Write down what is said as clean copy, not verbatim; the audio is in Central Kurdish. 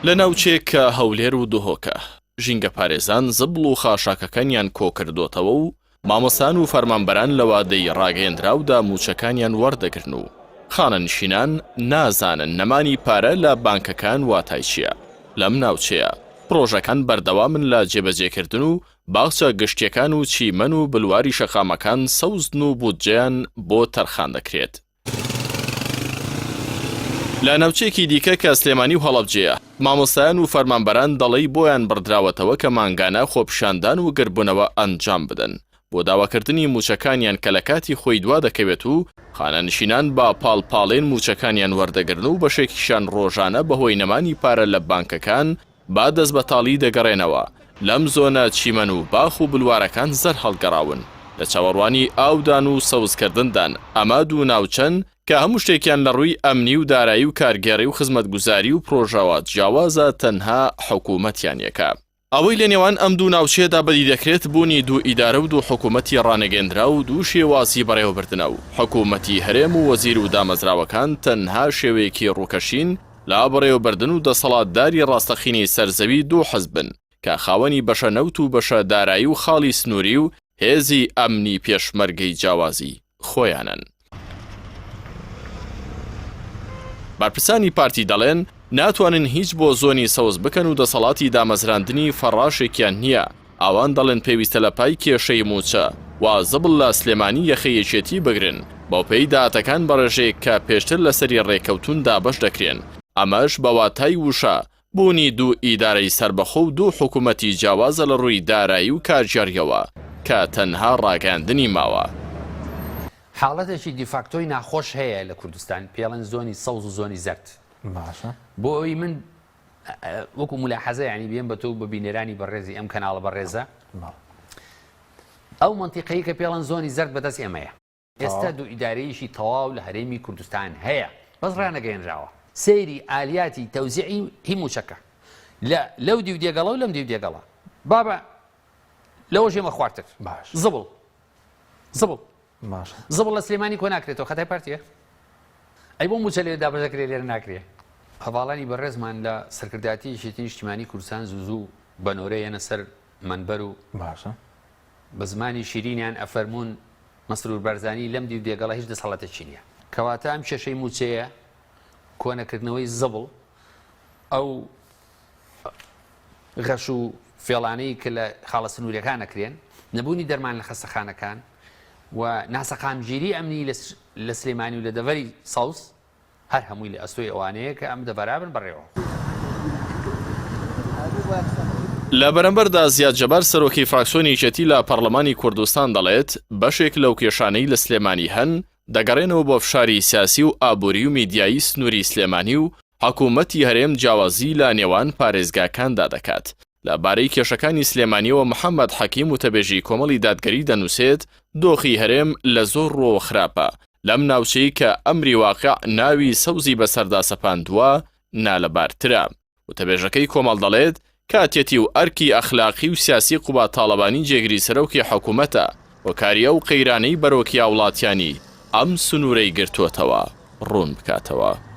لە ناوچێک کە هەولێر و دهۆکە ژینگە پارێزان زبڵ و خاشاکەکانیان کۆکردوتەوە و مامۆسان و فەرمانبەران لە وادەی ڕاگەیەندراودا موچەکانیان وەردەگرن و خانەنشینان نازانن نەمانی پارە لە بانکەکان واتای چییە. لەم ناوچەیە پرۆژەکان بەردەوامن لە جێبەجێکردن و باخچە گشتیەکان و چیمەن و بلواری شەقامەکان سەوزن و بودجەیان بۆ تەرخان دەکرێت. لە ناوچێکی دیکە کە سلێمانی و هەڵەبجەیە مامۆستایان و فەرمانبەران دەڵێی بۆیان بڕدراوەتەوە کە مانگانە خۆپیشاندان و گربوونەوە ئەنجام بدەن بۆ داواکردنی موچەکانیان کە لە کاتی خۆی دوا دەکەوێت و خانەنشینان با پاڵپاڵێن موچەکانیان وەردەگرن و بەشێکیشان ڕۆژانە بەهۆی نەمانی پارە لە بانکەکان با دەست بەتاڵی دەگەڕێنەوە. لەم زۆنە چیمەن و باخ و بلوارەکان زەر هەڵگەڕاون لە چاوەڕوانی ئاودان و سەوزکردندان ئەمە دوو ناوچەن کە هەموو شتێکیان لە ڕووی ئەمنی و دارایی و کارگێڕی و خزمەتگوزاری و پرۆژەوە جیاوازە تەنها حکوومەتیان یەکە. ئەوەی لە نێوان ئەم دوو ناوچێدا بەدی دەکرێت بوونی دوو ئیدارە و دوو حکوومەتی ڕانەگەندرا و دوو شێوازی بەڕێوەبردنە و حکوومەتی هەرێم و وەزیر و دامەزراوەکان تەنها شێوەیەکی ڕووکەشین لا بەڕێوەبردن و دەسەڵاتداری ڕاستەخینی سەرزەوی دوو حەزبن کە خاوەنی بەشە نەوت و بەشە دارایی و خاڵی سنووری و هێزی ئەمنی پێشمەرگەی جیاوازی خۆیانن. بارپرسانی پارتی دەڵێن ناتوانن هیچ بۆ زۆنی سەوز بکەن و دەسەڵاتی دامەزراندنی فەڕاشێکیان نییە. ئەوان دەڵێن پێویستە لە پای کێشەی موچە وا زبڵ لە سلێمانی یەخەیەکێتی بگرن بۆ پێی داهاتەکان بەڕێژەیەک کە پێشتر لەسەری ڕێکەوتون دابەش دەکرێن. ئەمەش بە واتای وشە بوونی دوو ئیدارەی سربەخۆ و دوو حکوومەتی جیاوازە لە ڕووی دارایی و کارژێریەوە کە تەنها ڕاگەاندنی ماوە. حاڵەتێکی دیفاکتۆی ناخۆش هەیە لە کوردستان پێڵەن زۆنی سەوز و زۆنی زەرد. باشە بۆ ئەوی من وەکو ملاحەزە ینی بێن بە تۆ بە بینێرانی بەڕێزی ئەم کەناڵە بەڕێزە ئەو منتیقەیە کە پێڵەن زۆنی زەرد بەدەست ئێمەیە. ئێستا دوو ئیدارەیەشی تەواو لە هەرێمی کوردستان هەیە بەس ڕانەگەیەنراوە. سەیری ئالیاتی تەوزیعی هی موچەکە لەو دی و دێگەڵە و لەم دی و دێگەڵە بابە لەوە ژێمە خواردتر زبڵ زبڵ لە سلێمانی کۆ ناکرێتەوە خەتای پارتیە ئەی بۆ موچە لێ دابەزەکرێ لێرە ناکرێ. هەواڵانی بەڕێزمان لە سەرکرداتی یەکێتی نیشتیمانی کوردستان زوو بەنۆرەیەنە سەر منبەر و باشە بە زمانی شیرینیان ئەفەرمونون مەسرور بەرزانی لەم دی و دێگەڵە هیچ دەسەڵاتێکی نییە. کەواتە ئەم کێشەی موچەیە کۆنەکردنەوەی زبڵ ئەو غەش و فێڵانەی کە لە خاڵە سنووریەکان ئەکرێن نەبوونی دەرمان لە خەستەخانەکان و ناسەقامگیری ئەمنی لە سلێمانی و لە دەڤەری سەوز هەر هەمووی لە ئەستۆی ئەوانەیە کە ئەم دەبەرابن بەڕێوە. لە بەرەمبەردا زیاد جەبار سەرۆکی فراکسیۆنی یەکێتی لە پەرلەمانی کوردستان دەڵێت بەشێک لەو کێشانەی لە سلێمانی هەن دەگەڕێنەوە بۆ فشاری سیاسی و ئابووری و میدیایی سنووری سلێمانی و حکوومەتی هەرێم جیاوازی لە نێوان پارێزگاکاندا دەکات. لەبارەی کێشەکانی سلێمانیەوە محەممەد حەکیم وتەبێژی کۆمەڵی دادگەری دەنووسێت دۆخی هەرێم لە زۆر ڕۆ خراپە لەم ناوچەی کە ئەمری واقع ناوی سەوزی بەسەردا سەپاندووە نالەبارترە. وتەبێژەکەی کۆمەڵ دەڵێت کاتێتی و ئەرکی ئەخلاقی و سیاسی قوبا تاڵەبانی جێگری سەرۆکی حکوومەتە و کاریە و قەیرانەی بەرۆکی وڵاتیانی ئەم سنوورەی گرتووەتەوە ڕوون بکاتەوە.